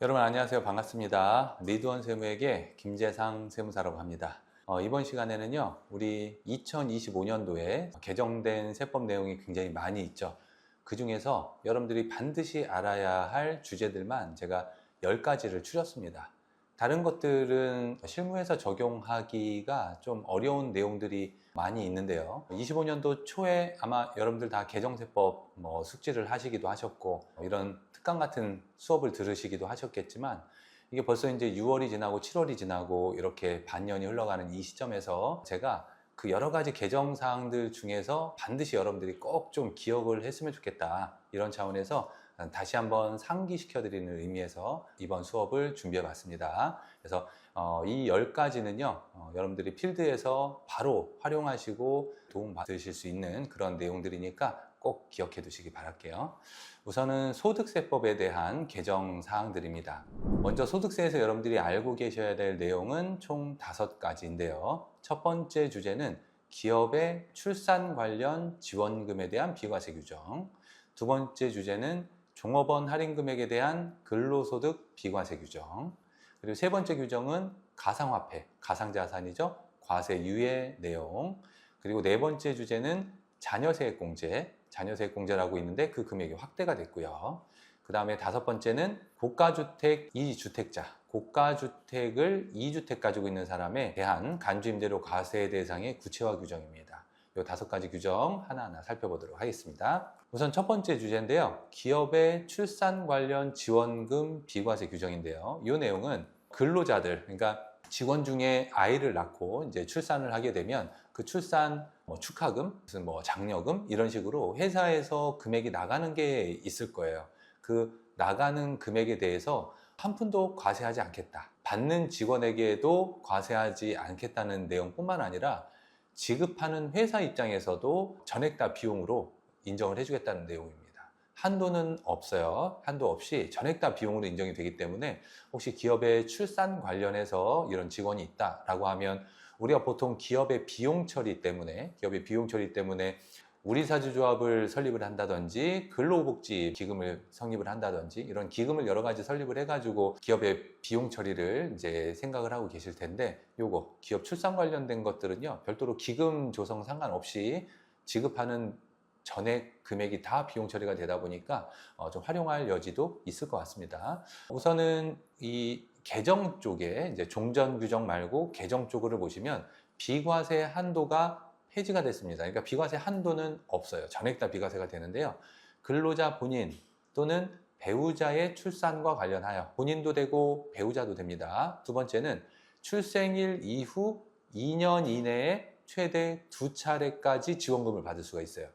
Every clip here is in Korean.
여러분 안녕하세요. 반갑습니다. 리드원 세무에게 김재상 세무사라고 합니다. 이번 시간에는요, 우리 2025년도에 개정된 세법 내용이 굉장히 많이 있죠. 그 중에서 여러분들이 반드시 알아야 할 주제들만 제가 10가지를 추렸습니다. 다른 것들은 실무에서 적용하기가 좀 어려운 내용들이 많이 있는데요. 25년도 초에 아마 여러분들 다 개정세법 숙지를 하시기도 하셨고, 이런 특강 같은 수업을 들으시기도 하셨겠지만, 이게 벌써 이제 6월이 지나고 7월이 지나고 이렇게 반년이 흘러가는 이 시점에서 제가 그 여러 가지 개정 사항들 중에서 반드시 여러분들이 꼭 좀 기억을 했으면 좋겠다, 이런 차원에서 다시 한번 상기시켜 드리는 의미에서 이번 수업을 준비해 봤습니다. 그래서 이 10가지는요, 여러분들이 필드에서 바로 활용하시고 도움 받으실 수 있는 그런 내용들이니까 꼭 기억해 두시기 바랄게요. 우선은 소득세법에 대한 개정 사항들입니다. 먼저 소득세에서 여러분들이 알고 계셔야 될 내용은 총 5가지인데요. 첫 번째 주제는 기업의 출산 관련 지원금에 대한 비과세 규정. 두 번째 주제는 종업원 할인 금액에 대한 근로소득 비과세 규정. 그리고 세 번째 규정은 가상화폐, 가상자산이죠. 과세 유예 내용. 그리고 네 번째 주제는 자녀세액공제, 자녀세액공제라고 있는데 그 금액이 확대가 됐고요. 그 다음에 다섯 번째는 고가주택 2주택자, 고가주택을 2주택 가지고 있는 사람에 대한 간주임대료 과세 대상의 구체화 규정입니다. 이 5가지 규정 하나하나 살펴보도록 하겠습니다. 우선 첫 번째 주제인데요. 기업의 출산 관련 지원금 비과세 규정인데요. 이 내용은 근로자들, 그러니까 직원 중에 아이를 낳고 이제 출산을 하게 되면 그 출산 축하금, 무슨 장려금 이런 식으로 회사에서 금액이 나가는 게 있을 거예요. 그 나가는 금액에 대해서 한 푼도 과세하지 않겠다. 받는 직원에게도 과세하지 않겠다는 내용뿐만 아니라 지급하는 회사 입장에서도 전액 다 비용으로 인정을 해주겠다는 내용입니다. 한도는 없어요. 한도 없이 전액 다 비용으로 인정이 되기 때문에 혹시 기업의 출산 관련해서 이런 직원이 있다라고 하면 우리가 보통 기업의 비용 처리 때문에 우리사주조합을 설립을 한다든지 근로복지 기금을 성립을 한다든지 이런 기금을 여러 가지 설립을 해가지고 기업의 비용 처리를 이제 생각을 하고 계실 텐데, 요거 기업 출산 관련된 것들은요, 별도로 기금 조성 상관없이 지급하는 전액 금액이 다 비용 처리가 되다 보니까 좀 활용할 여지도 있을 것 같습니다. 우선은 이 개정 쪽에 이제 종전 규정 말고 개정 쪽을 보시면 비과세 한도가 폐지가 됐습니다. 그러니까 비과세 한도는 없어요. 전액 다 비과세가 되는데요. 근로자 본인 또는 배우자의 출산과 관련하여 본인도 되고 배우자도 됩니다. 두 번째는 출생일 이후 2년 이내에 최대 2차례까지 지원금을 받을 수가 있어요.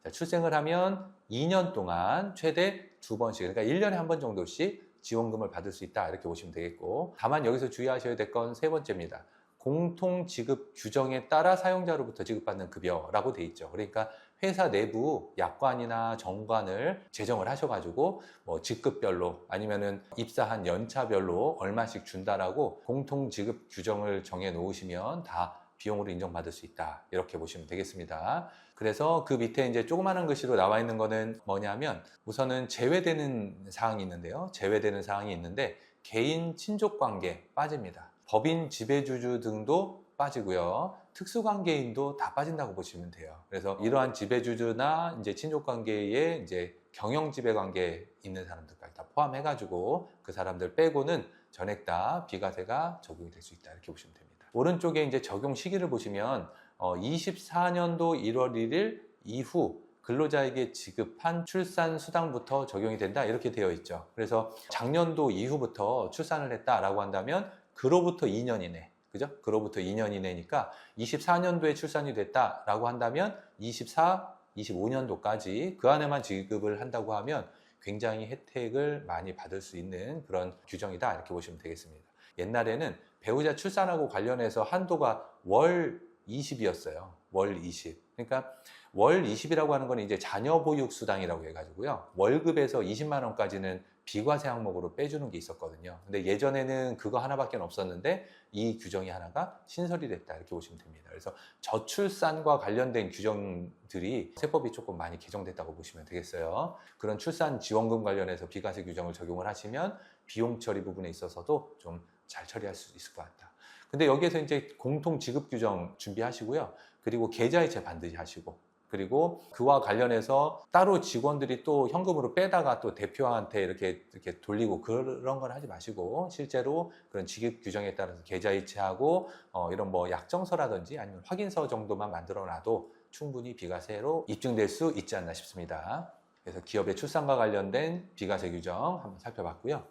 자, 출생을 하면 2년 동안 최대 2번씩, 그러니까 1년에 한 번 정도씩 지원금을 받을 수 있다, 이렇게 보시면 되겠고, 다만 여기서 주의하셔야 될 건 세 번째입니다. 공통지급 규정에 따라 사용자로부터 지급받는 급여라고 돼 있죠. 그러니까 회사 내부 약관이나 정관을 제정을 하셔가지고 직급별로 아니면은 입사한 연차별로 얼마씩 준다라고 공통지급 규정을 정해 놓으시면 다 비용으로 인정받을 수 있다, 이렇게 보시면 되겠습니다. 그래서 그 밑에 이제 조그마한 글씨로 나와 있는 거는 뭐냐면, 우선은 제외되는 사항이 있는데요. 제외되는 사항이 있는데 개인 친족관계 빠집니다. 법인 지배주주 등도 빠지고요. 특수관계인도 다 빠진다고 보시면 돼요. 그래서 이러한 지배주주나 이제 친족관계에 이제 경영지배관계 있는 사람들까지 다 포함해가지고 그 사람들 빼고는 전액 다 비과세가 적용이 될 수 있다, 이렇게 보시면 됩니다. 오른쪽에 이제 적용 시기를 보시면 24년도 1월 1일 이후 근로자에게 지급한 출산 수당부터 적용이 된다, 이렇게 되어 있죠. 그래서 작년도 이후부터 출산을 했다라고 한다면 그로부터 2년 이내, 그죠? 그로부터 2년 이내니까 24년도에 출산이 됐다라고 한다면 24, 25년도까지 그 안에만 지급을 한다고 하면 굉장히 혜택을 많이 받을 수 있는 그런 규정이다, 이렇게 보시면 되겠습니다. 옛날에는 배우자 출산하고 관련해서 한도가 월 20이었어요. 월 20. 그러니까 월 20이라고 하는 건 이제 자녀보육수당이라고 해가지고요. 월급에서 20만 원까지는 비과세 항목으로 빼주는 게 있었거든요. 근데 예전에는 그거 하나밖에 없었는데 이 규정이 하나가 신설이 됐다, 이렇게 보시면 됩니다. 그래서 저출산과 관련된 규정들이 세법이 조금 많이 개정됐다고 보시면 되겠어요. 그런 출산 지원금 관련해서 비과세 규정을 적용을 하시면 비용 처리 부분에 있어서도 좀 잘 처리할 수 있을 것 같다. 근데 여기에서 이제 공통 지급 규정 준비하시고요. 그리고 계좌이체 반드시 하시고, 그리고 그와 관련해서 따로 직원들이 또 현금으로 빼다가 또 대표한테 이렇게 돌리고 그런 걸 하지 마시고, 실제로 그런 지급 규정에 따라서 계좌이체하고 이런 뭐 약정서라든지 아니면 확인서 정도만 만들어 놔도 충분히 비과세로 입증될 수 있지 않나 싶습니다. 그래서 기업의 출산과 관련된 비과세 규정 한번 살펴봤고요.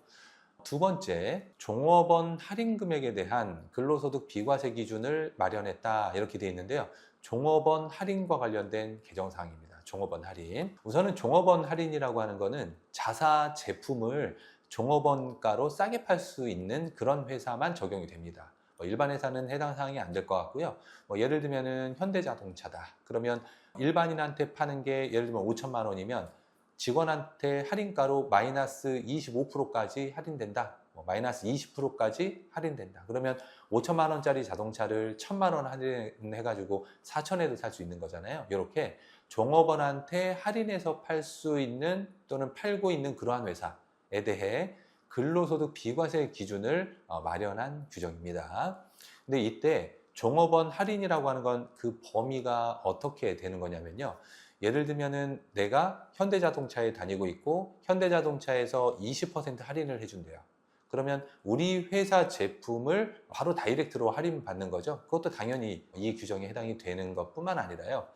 두 번째, 종업원 할인 금액에 대한 근로소득 비과세 기준을 마련했다, 이렇게 되어 있는데요. 종업원 할인과 관련된 개정사항입니다. 종업원 할인. 우선은 종업원 할인이라고 하는 거는 자사 제품을 종업원가로 싸게 팔 수 있는 그런 회사만 적용이 됩니다. 일반 회사는 해당 사항이 안 될 것 같고요. 예를 들면은 현대자동차다. 그러면 일반인한테 파는 게 예를 들면 5천만 원이면 직원한테 할인가로 마이너스 25%까지 할인된다. 마이너스 20%까지 할인된다. 그러면 5천만 원짜리 자동차를 1,000만 원 할인해가지고 4천에도 살 수 있는 거잖아요. 이렇게 종업원한테 할인해서 팔 수 있는 또는 팔고 있는 그러한 회사에 대해 근로소득 비과세 기준을 마련한 규정입니다. 근데 이때 종업원 할인이라고 하는 건 그 범위가 어떻게 되는 거냐면요. 예를 들면은 내가 현대자동차에 다니고 있고 현대자동차에서 20% 할인을 해준대요. 그러면 우리 회사 제품을 바로 다이렉트로 할인 받는 거죠. 그것도 당연히 이 규정에 해당이 되는 것뿐만 아니라요.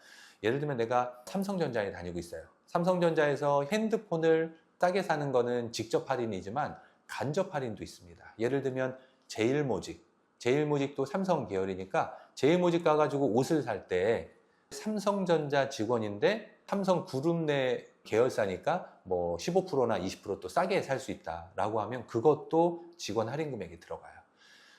예를 들면 내가 삼성전자에 다니고 있어요. 삼성전자에서 핸드폰을 싸게 사는 거는 직접 할인이지만 간접 할인도 있습니다. 예를 들면 제일모직도 삼성 계열이니까 제일모직 가가지고 옷을 살 때 삼성전자 직원인데 삼성 그룹 내 계열사니까 뭐 15%나 20%또 싸게 살 수 있다라고 하면 그것도 직원 할인 금액에 들어가요.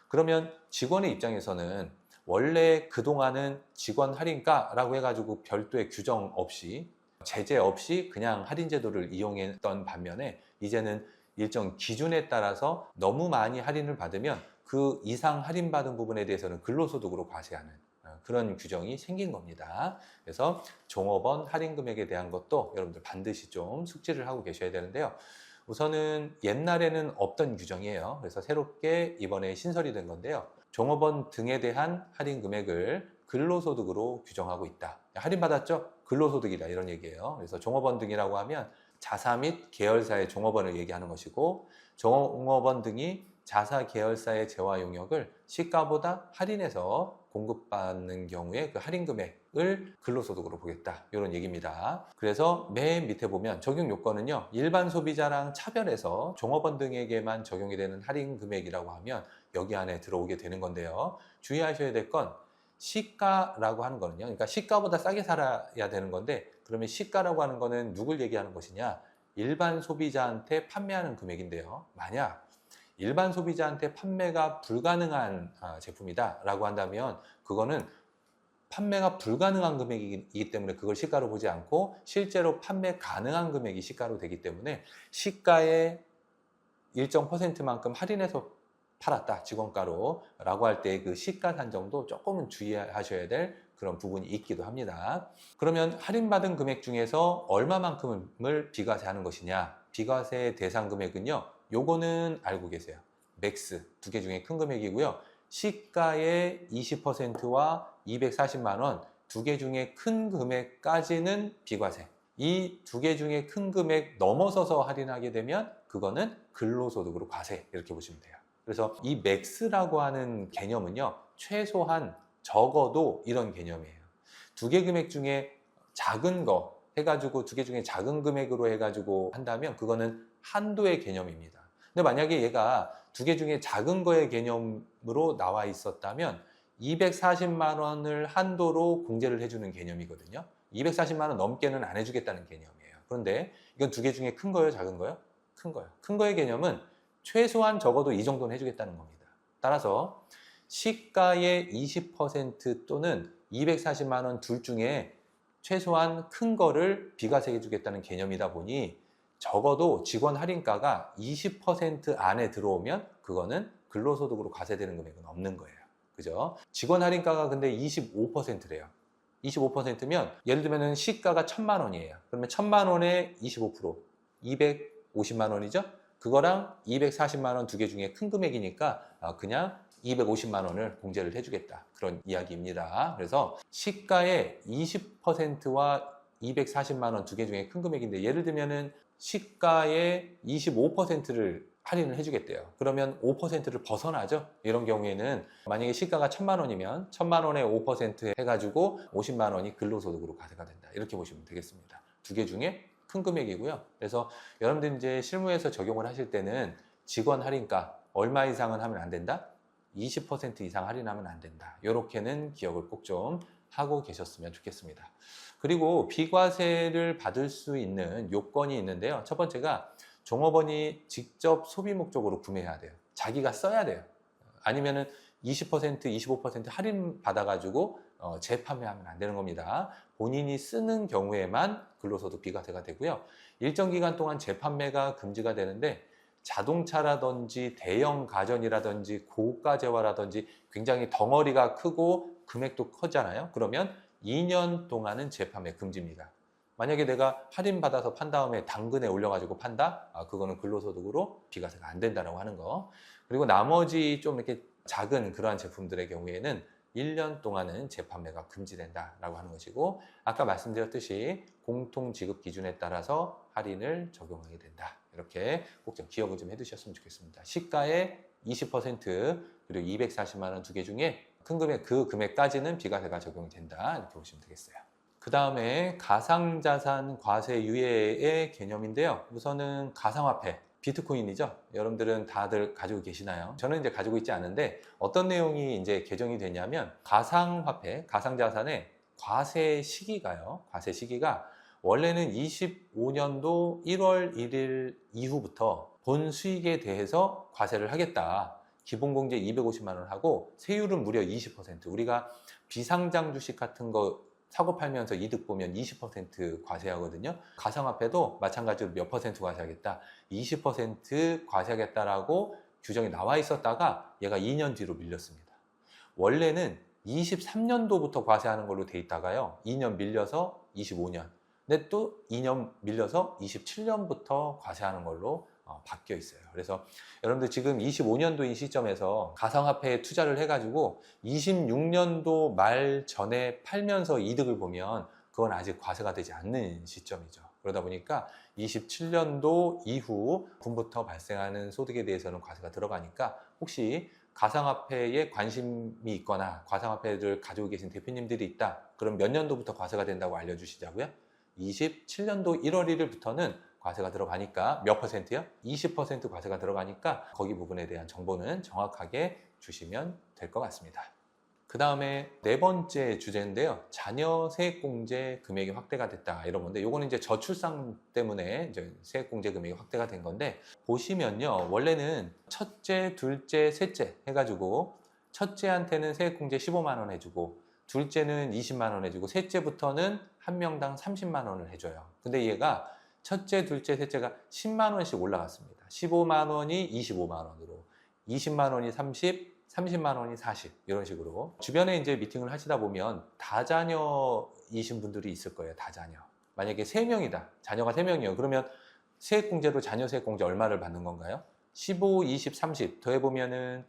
그러면 직원의 입장에서는 원래 그동안은 직원 할인가라고 해가지고 별도의 규정 없이 제재 없이 그냥 할인 제도를 이용했던 반면에 이제는 일정 기준에 따라서 너무 많이 할인을 받으면 그 이상 할인받은 부분에 대해서는 근로소득으로 과세하는 그런 규정이 생긴 겁니다. 그래서 종업원 할인 금액에 대한 것도 여러분들 반드시 좀 숙지를 하고 계셔야 되는데요. 우선은 옛날에는 없던 규정이에요. 그래서 새롭게 이번에 신설이 된 건데요. 종업원 등에 대한 할인 금액을 근로소득으로 규정하고 있다. 할인받았죠? 근로소득이다, 이런 얘기예요. 그래서 종업원 등이라고 하면 자사 및 계열사의 종업원을 얘기하는 것이고, 종업원 등이 자사 계열사의 재화 용역을 시가보다 할인해서 공급받는 경우에 그 할인 금액을 근로소득으로 보겠다, 이런 얘기입니다. 그래서 맨 밑에 보면 적용 요건은요, 일반 소비자랑 차별해서 종업원 등에게만 적용이 되는 할인 금액이라고 하면 여기 안에 들어오게 되는 건데요. 주의하셔야 될 건 시가라고 하는 거는요, 그러니까 시가보다 싸게 살아야 되는 건데, 그러면 시가라고 하는 거는 누굴 얘기하는 것이냐, 일반 소비자한테 판매하는 금액인데요. 만약 일반 소비자한테 판매가 불가능한 제품이다 라고 한다면 그거는 판매가 불가능한 금액이기 때문에 그걸 시가로 보지 않고 실제로 판매 가능한 금액이 시가로 되기 때문에 시가의 일정 %만큼 할인해서 팔았다, 직원가로 라고 할 때 그 시가 산정도 조금은 주의하셔야 될 그런 부분이 있기도 합니다. 그러면 할인받은 금액 중에서 얼마만큼을 비과세하는 것이냐, 비과세 대상 금액은요, 요거는 알고 계세요. 맥스 두 개 중에 큰 금액이고요. 시가의 20%와 240만 원 두 개 중에 큰 금액까지는 비과세. 이 두 개 중에 큰 금액 넘어서서 할인하게 되면 그거는 근로소득으로 과세, 이렇게 보시면 돼요. 그래서 이 맥스라고 하는 개념은요, 최소한 적어도 이런 개념이에요. 두 개 금액 중에 작은 거 해가지고 두 개 중에 작은 금액으로 해가지고 한다면 그거는 한도의 개념입니다. 근데 만약에 얘가 두 개 중에 작은 거의 개념으로 나와 있었다면 240만 원을 한도로 공제를 해주는 개념이거든요. 240만 원 넘게는 안 해주겠다는 개념이에요. 그런데 이건 두 개 중에 큰 거예요, 작은 거예요? 큰 거예요. 큰 거의 개념은 최소한 적어도 이 정도는 해주겠다는 겁니다. 따라서 시가의 20% 또는 240만 원 둘 중에 최소한 큰 거를 비과세해 주겠다는 개념이다 보니 적어도 직원 할인가가 20% 안에 들어오면 그거는 근로소득으로 과세되는 금액은 없는 거예요. 그죠? 직원 할인가가 근데 25%래요. 25%면 예를 들면 시가가 1,000만 원이에요. 그러면 1,000만 원에 25%, 250만 원이죠? 그거랑 240만 원 두 개 중에 큰 금액이니까 그냥 250만 원을 공제를 해주겠다. 그런 이야기입니다. 그래서 시가의 20%와 240만 원 두 개 중에 큰 금액인데 예를 들면은 시가의 25%를 할인을 해주겠대요. 그러면 5%를 벗어나죠. 이런 경우에는 만약에 시가가 1,000만 원이면 1,000만 원에 5% 해가지고 50만 원이 근로소득으로 과세가 된다. 이렇게 보시면 되겠습니다. 두 개 중에 큰 금액이고요. 그래서 여러분들 이제 실무에서 적용을 하실 때는 직원 할인가 얼마 이상은 하면 안 된다. 20% 이상 할인하면 안 된다. 이렇게는 기억을 꼭 좀 하고 계셨으면 좋겠습니다. 그리고 비과세를 받을 수 있는 요건이 있는데요. 첫 번째가 종업원이 직접 소비 목적으로 구매해야 돼요. 자기가 써야 돼요. 아니면은 20%, 25% 할인 받아가지고 재판매하면 안 되는 겁니다. 본인이 쓰는 경우에만 근로소득 비과세가 되고요. 일정 기간 동안 재판매가 금지가 되는데 자동차라든지 대형 가전이라든지 고가재화라든지 굉장히 덩어리가 크고 금액도 커잖아요. 그러면 2년 동안은 재판매 금지입니다. 만약에 내가 할인받아서 판 다음에 당근에 올려가지고 판다? 그거는 근로소득으로 비과세가 안 된다고 하는 거. 그리고 나머지 좀 이렇게 작은 그러한 제품들의 경우에는 1년 동안은 재판매가 금지된다라고 하는 것이고 아까 말씀드렸듯이 공통지급 기준에 따라서 할인을 적용하게 된다. 이렇게 꼭 좀 기억을 좀 해두셨으면 좋겠습니다. 시가의 20% 그리고 240만 원 두 개 중에 큰 금액, 그 금액까지는 비과세가 적용이 된다. 이렇게 보시면 되겠어요. 그 다음에 가상자산 과세 유예의 개념인데요. 우선은 가상화폐, 비트코인이죠. 여러분들은 다들 가지고 계시나요? 저는 이제 가지고 있지 않은데 어떤 내용이 이제 개정이 되냐면 가상화폐, 가상자산의 과세 시기가요. 과세 시기가 원래는 25년도 1월 1일 이후부터 본 수익에 대해서 과세를 하겠다. 기본공제 250만 원 하고 세율은 무려 20%. 우리가 비상장 주식 같은 거 사고 팔면서 이득 보면 20% 과세하거든요. 가상화폐도 마찬가지로 몇 퍼센트 과세하겠다. 20% 과세하겠다라고 규정이 나와 있었다가 얘가 2년 뒤로 밀렸습니다. 원래는 23년도부터 과세하는 걸로 돼 있다가요. 2년 밀려서 25년. 근데 또 2년 밀려서 27년부터 과세하는 걸로 바뀌어 있어요. 그래서 여러분들 지금 25년도인 시점에서 가상화폐에 투자를 해가지고 26년도 말 전에 팔면서 이득을 보면 그건 아직 과세가 되지 않는 시점이죠. 그러다 보니까 27년도 이후 분부터 발생하는 소득에 대해서는 과세가 들어가니까 혹시 가상화폐에 관심이 있거나 가상화폐를 가지고 계신 대표님들이 있다. 그럼 몇 년도부터 과세가 된다고 알려주시자고요? 27년도 1월 1일부터는 과세가 들어가니까 몇 퍼센트요? 20% 과세가 들어가니까 거기 부분에 대한 정보는 정확하게 주시면 될 것 같습니다. 그 다음에 네 번째 주제인데요. 자녀 세액공제 금액이 확대가 됐다 이런 건데 요거는 이제 저출산 때문에 이제 세액공제 금액이 확대가 된 건데 보시면요. 원래는 첫째, 둘째, 셋째 해가지고 첫째한테는 세액공제 15만 원 해주고 둘째는 20만 원 해주고 셋째부터는 한 명당 30만 원을 해줘요. 근데 얘가 첫째, 둘째, 셋째가 10만 원씩 올라갔습니다. 15만 원이 25만 원으로, 20만 원이 30, 30만 원이 40 이런 식으로 주변에 이제 미팅을 하시다 보면 다자녀이신 분들이 있을 거예요. 다자녀. 만약에 3명이다. 자녀가 3명이에요. 그러면 세액공제로 자녀 세액공제 얼마를 받는 건가요? 15, 20, 30 더해보면은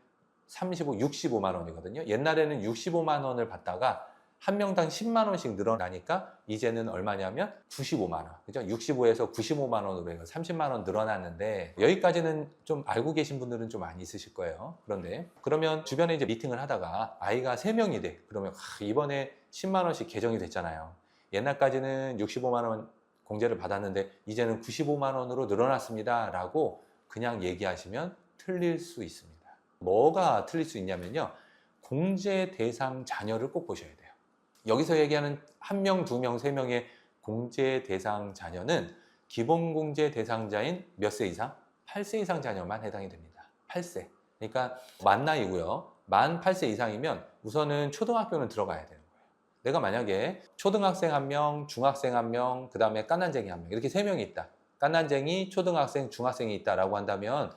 35, 65만 원이거든요. 옛날에는 65만 원을 받다가 한 명당 10만 원씩 늘어나니까 이제는 얼마냐면 95만 원. 그죠? 65에서 95만 원으로 해서 30만 원 늘어났는데 여기까지는 좀 알고 계신 분들은 좀 많이 있으실 거예요. 그런데 그러면 주변에 이제 미팅을 하다가 아이가 3명이 돼. 그러면 이번에 10만 원씩 개정이 됐잖아요. 옛날까지는 65만 원 공제를 받았는데 이제는 95만 원으로 늘어났습니다. 라고 그냥 얘기하시면 틀릴 수 있습니다. 뭐가 틀릴 수 있냐면요. 공제 대상 자녀를 꼭 보셔야 돼요. 여기서 얘기하는 1명, 2명, 3명의 공제 대상 자녀는 기본 공제 대상자인 몇 세 이상? 8세 이상 자녀만 해당이 됩니다. 8세. 그러니까 만 나이고요. 만 8세 이상이면 우선은 초등학교는 들어가야 되는 거예요. 내가 만약에 초등학생 1명, 중학생 1명, 그 다음에 깐난쟁이 1명 이렇게 3명이 있다. 깐난쟁이, 초등학생, 중학생이 있다라고 한다면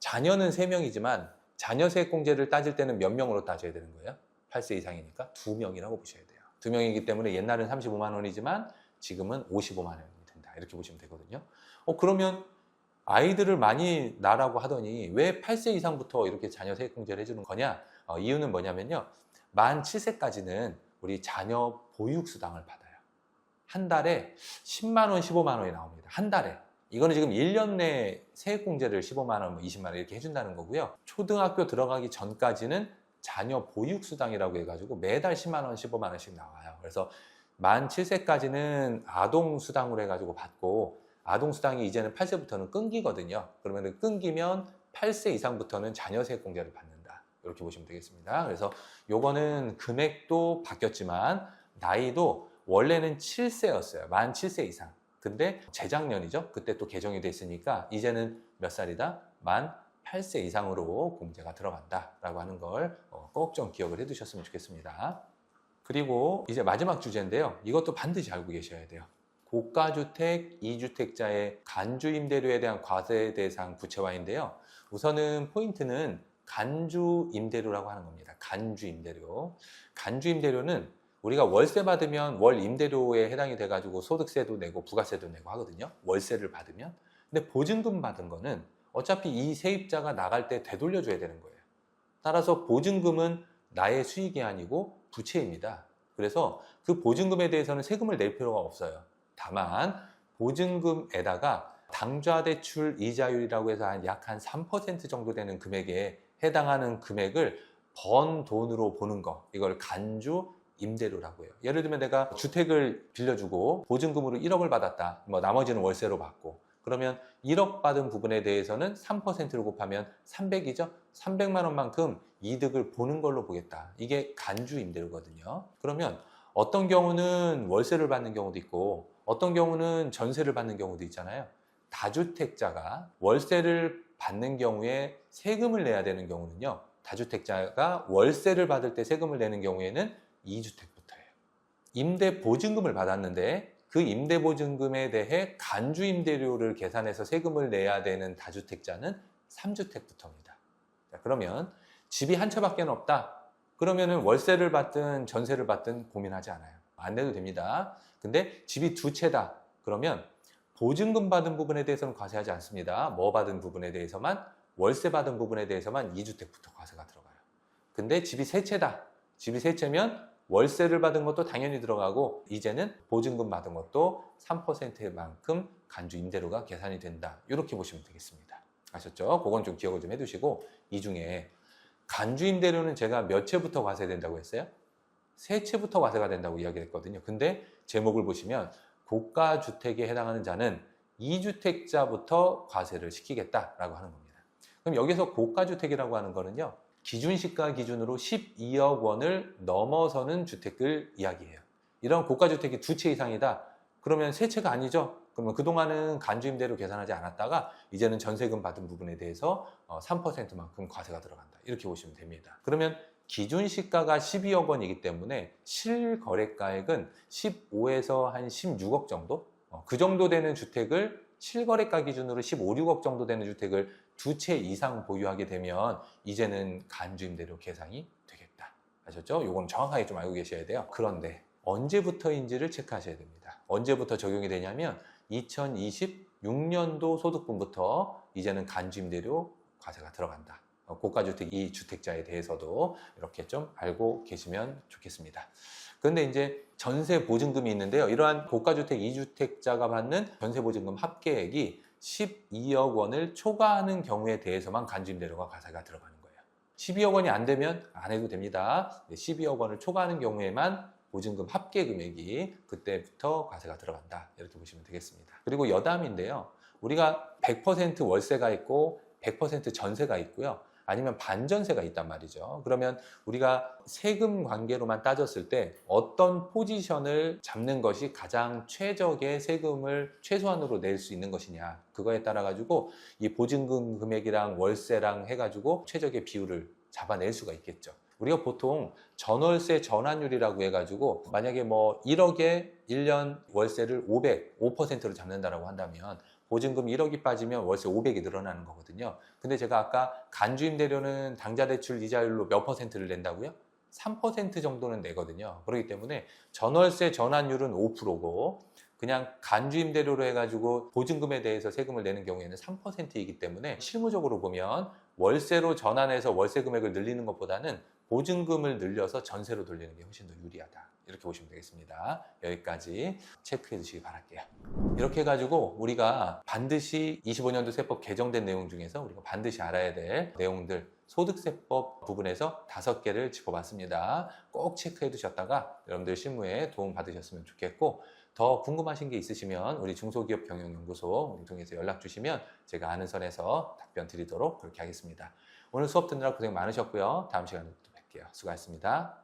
자녀는 3명이지만 자녀 세액공제를 따질 때는 몇 명으로 따져야 되는 거예요? 8세 이상이니까 2명이라고 보셔야 돼요. 2명이기 때문에 옛날은 35만 원이지만 지금은 55만 원이 된다. 이렇게 보시면 되거든요. 그러면 아이들을 많이 낳으라고 하더니 왜 8세 이상부터 이렇게 자녀 세액공제를 해주는 거냐? 이유는 뭐냐면요. 만 7세까지는 우리 자녀 보육수당을 받아요. 한 달에 10만 원, 15만 원이 나옵니다. 한 달에. 이거는 지금 1년 내 세액공제를 15만 원, 20만 원 이렇게 해준다는 거고요. 초등학교 들어가기 전까지는 자녀 보육수당이라고 해가지고 매달 10만 원, 15만 원씩 나와요. 그래서 만 7세까지는 아동수당으로 해가지고 받고 아동수당이 이제는 8세부터는 끊기거든요. 그러면 끊기면 8세 이상부터는 자녀 세액공제를 받는다. 이렇게 보시면 되겠습니다. 그래서 요거는 금액도 바뀌었지만 나이도 원래는 7세였어요. 만 7세 이상. 근데 재작년이죠. 그때 또 개정이 됐으니까 이제는 몇 살이다? 만 8세 이상으로 공제가 들어간다라고 하는 걸 꼭 좀 기억을 해두셨으면 좋겠습니다. 그리고 이제 마지막 주제인데요. 이것도 반드시 알고 계셔야 돼요. 고가주택 2주택자의 간주임대료에 대한 과세 대상 구체화인데요. 우선은 포인트는 간주임대료라고 하는 겁니다. 간주임대료. 간주임대료는 우리가 월세 받으면 월 임대료에 해당이 돼가지고 소득세도 내고 부가세도 내고 하거든요. 월세를 받으면. 근데 보증금 받은 거는 어차피 이 세입자가 나갈 때 되돌려줘야 되는 거예요. 따라서 보증금은 나의 수익이 아니고 부채입니다. 그래서 그 보증금에 대해서는 세금을 낼 필요가 없어요. 다만 보증금에다가 당좌대출 이자율이라고 해서 약 한 3% 정도 되는 금액에 해당하는 금액을 번 돈으로 보는 거, 이걸 간주 임대료라고 해요. 예를 들면 내가 주택을 빌려주고 보증금으로 1억을 받았다. 뭐 나머지는 월세로 받고. 그러면 1억 받은 부분에 대해서는 3%를 곱하면 300이죠? 300만 원만큼 이득을 보는 걸로 보겠다. 이게 간주 임대료거든요. 그러면 어떤 경우는 월세를 받는 경우도 있고 어떤 경우는 전세를 받는 경우도 있잖아요. 다주택자가 월세를 받는 경우에 세금을 내야 되는 경우는요. 다주택자가 월세를 받을 때 세금을 내는 경우에는 2주택부터예요. 임대보증금을 받았는데 그 임대보증금에 대해 간주임대료를 계산해서 세금을 내야 되는 다주택자는 3주택부터입니다. 그러면 집이 한 채밖에 없다. 그러면은 월세를 받든 전세를 받든 고민하지 않아요. 안 내도 됩니다. 근데 집이 두 채다. 그러면 보증금 받은 부분에 대해서는 과세하지 않습니다. 뭐 받은 부분에 대해서만, 월세 받은 부분에 대해서만 2주택부터 과세가 들어가요. 근데 집이 세 채다. 집이 세 채면 월세를 받은 것도 당연히 들어가고 이제는 보증금 받은 것도 3%만큼 간주 임대료가 계산이 된다. 이렇게 보시면 되겠습니다. 아셨죠? 그건 좀 기억을 좀 해두시고 이 중에 간주 임대료는 제가 몇 채부터 과세된다고 했어요? 세 채부터 과세가 된다고 이야기했거든요. 근데 제목을 보시면 고가주택에 해당하는 자는 2주택자부터 과세를 시키겠다라고 하는 겁니다. 그럼 여기서 고가주택이라고 하는 거는요. 기준시가 기준으로 12억 원을 넘어서는 주택을 이야기해요. 이런 고가주택이 두 채 이상이다. 그러면 세 채가 아니죠. 그러면 그동안은 간주임대로 계산하지 않았다가 이제는 전세금 받은 부분에 대해서 3%만큼 과세가 들어간다. 이렇게 보시면 됩니다. 그러면 기준시가가 12억 원이기 때문에 실거래가액은 15에서 한 16억 정도? 그 정도 되는 주택을 실거래가 기준으로 15, 16억 정도 되는 주택을 두 채 이상 보유하게 되면 이제는 간주임대료 계산이 되겠다. 아셨죠? 이건 정확하게 좀 알고 계셔야 돼요. 그런데 언제부터인지를 체크하셔야 됩니다. 언제부터 적용이 되냐면 2026년도 소득분부터 이제는 간주임대료 과세가 들어간다. 고가주택 2주택자에 대해서도 이렇게 좀 알고 계시면 좋겠습니다. 그런데 이제 전세 보증금이 있는데요. 이러한 고가주택 2주택자가 받는 전세 보증금 합계액이 12억 원을 초과하는 경우에 대해서만 간주임대료가 과세가 들어가는 거예요. 12억 원이 안 되면 안 해도 됩니다. 12억 원을 초과하는 경우에만 보증금 합계 금액이 그때부터 과세가 들어간다. 이렇게 보시면 되겠습니다. 그리고 여담인데요. 우리가 100% 월세가 있고 100% 전세가 있고요. 아니면 반전세가 있단 말이죠. 그러면 우리가 세금 관계로만 따졌을 때 어떤 포지션을 잡는 것이 가장 최적의 세금을 최소한으로 낼 수 있는 것이냐, 그거에 따라 가지고 이 보증금 금액이랑 월세랑 해가지고 최적의 비율을 잡아낼 수가 있겠죠. 우리가 보통 전월세 전환율이라고 해가지고 만약에 뭐 1억에 1년 월세를 5%로 잡는다라고 한다면 보증금 1억이 빠지면 월세 500이 늘어나는 거거든요. 근데 제가 아까 간주임대료는 당좌대출 이자율로 몇 퍼센트를 낸다고요? 3% 정도는 내거든요. 그렇기 때문에 전월세 전환율은 5%고 그냥 간주임대료로 해가지고 보증금에 대해서 세금을 내는 경우에는 3%이기 때문에 실무적으로 보면 월세로 전환해서 월세 금액을 늘리는 것보다는 보증금을 늘려서 전세로 돌리는 게 훨씬 더 유리하다. 이렇게 보시면 되겠습니다. 여기까지 체크해 주시기 바랄게요. 이렇게 해가지고 우리가 반드시 25년도 세법 개정된 내용 중에서 우리가 반드시 알아야 될 내용들 소득세법 부분에서 5개를 짚어봤습니다. 꼭 체크해 두셨다가 여러분들 실무에 도움 받으셨으면 좋겠고, 더 궁금하신 게 있으시면 우리 중소기업경영연구소 통해서 연락 주시면 제가 아는 선에서 답변 드리도록 그렇게 하겠습니다. 오늘 수업 듣느라 고생 많으셨고요. 다음 시간에 또 뵐게요. 수고하셨습니다.